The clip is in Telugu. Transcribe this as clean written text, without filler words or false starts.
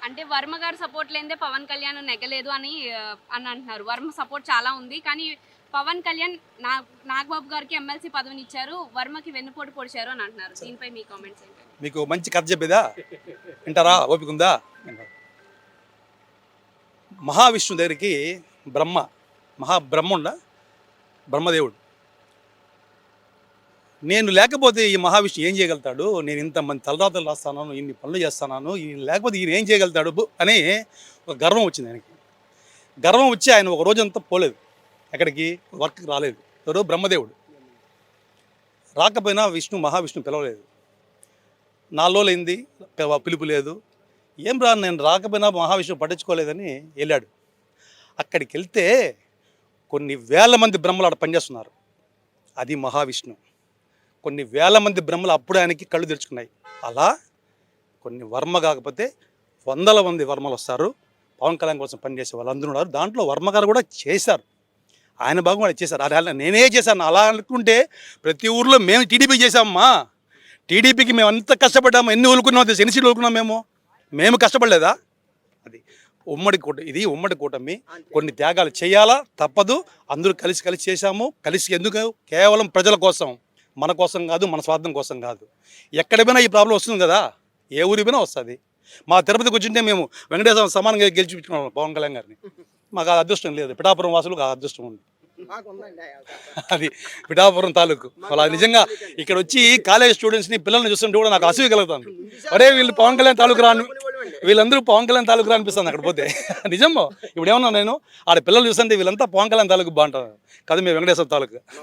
అంటే వర్మ గారు సపోర్ట్ లేనిదే పవన్ కళ్యాణ్ నెగ్గలేదు అని అంటున్నారు. వర్మ సపోర్ట్ చాలా ఉంది. కానీ పవన్ కళ్యాణ్ నాగబాబు గారికి ఎమ్మెల్సీ పదవిని ఇచ్చారు, వర్మకి వెన్నుపోటు పొడిచారు అని అంటున్నారు. దీనిపై మీ కామెంట్స్ ఏంటి? మీకు మంచి కథ చెప్పేదా వింటారా? ఓపిక ఉందా? మహావిష్ణు దగ్గరికి మహాబ్రహ్మ బ్రహ్మదేవుడు, నేను లేకపోతే ఈ మహావిష్ణు ఏం చేయగలుగుతాడు, నేను ఇంతమంది తలరాతలు రాస్తాను, ఇన్ని పనులు చేస్తాను, ఈయన లేకపోతే ఈయన ఏం చేయగలుగుతాడు అని ఒక గర్వం వచ్చింది ఆయనకి. గర్వం వచ్చి ఆయన ఒక రోజంతా పోలేదు, ఎక్కడికి వర్క్కి రాలేదు. ఎవరు? బ్రహ్మదేవుడు రాకపోయినా మహావిష్ణు పిలవలేదు. 4 రోజులు అయింది, పిలుపు లేదు. ఏం రా, నేను రాకపోయినా మహావిష్ణు పట్టించుకోలేదని వెళ్ళాడు. అక్కడికి వెళ్తే కొన్ని వేల మంది బ్రహ్మలు అక్కడ పనిచేస్తున్నారు. అది మహావిష్ణు. కొన్ని వేల మంది బ్రహ్మలు అప్పుడు ఆయనకి కళ్ళు తెరుచుకున్నాయి. అలా కొన్ని వర్మ కాకపోతే వందల మంది వర్మలు వస్తారు పవన్ కళ్యాణ్ కోసం పనిచేసే వాళ్ళందరూ ఉన్నారు. దాంట్లో వర్మ గారు కూడా చేశారు, ఆయన భాగం కూడా చేశారు. అలా నేనే చేశాను అలా అనుకుంటే ప్రతి ఊర్లో మేము టీడీపీ చేసామమ్మా. టీడీపీకి మేము అంత కష్టపడ్డాము, ఎన్ని ఊరుకున్నామో తెలుసు, ఎన్ని సీట్లు ఊరుకున్నాం మేము కష్టపడలేదా? అది ఇది ఉమ్మడి కూటమి. కొన్ని త్యాగాలు చేయాలా, తప్పదు. అందరూ కలిసి చేశాము. కలిసి ఎందుకు? కేవలం ప్రజల కోసం, మన కోసం కాదు, మన స్వార్థం కోసం కాదు. ఎక్కడ పోయినా ఈ ప్రాబ్లం వస్తుంది కదా, ఏ ఊరి పోయినా వస్తుంది. మా తిరుపతికి వచ్చింటే మేము వెంకటేశ్వర సమానంగా గెలిచిపెట్టుకున్నాం పవన్ కళ్యాణ్ గారిని. మాకు ఆ అదృష్టం లేదు, పిఠాపురం వాసులకు ఆ అదృష్టం ఉంది. అది పిఠాపురం తాలూకు. అలా నిజంగా ఇక్కడ వచ్చి కాలేజ్ స్టూడెంట్స్ని పిల్లల్ని చూస్తుంటే కూడా నాకు అసూయ కలుగుతాను. అరే వీళ్ళు పవన్ కళ్యాణ్ తాలూకు రాను, వీళ్ళందరూ పవన్ కళ్యాణ్ తాలూకు అనిపిస్తుంది అక్కడ పోతే. నిజమో ఇప్పుడు ఏమన్నా నేను ఆడ పిల్లలు చూస్తుంటే వీళ్ళంతా పవన్ కళ్యాణ్ తాలూకు బాగుంటారు కదా, మేము వెంకటేశ్వర తాలూకు.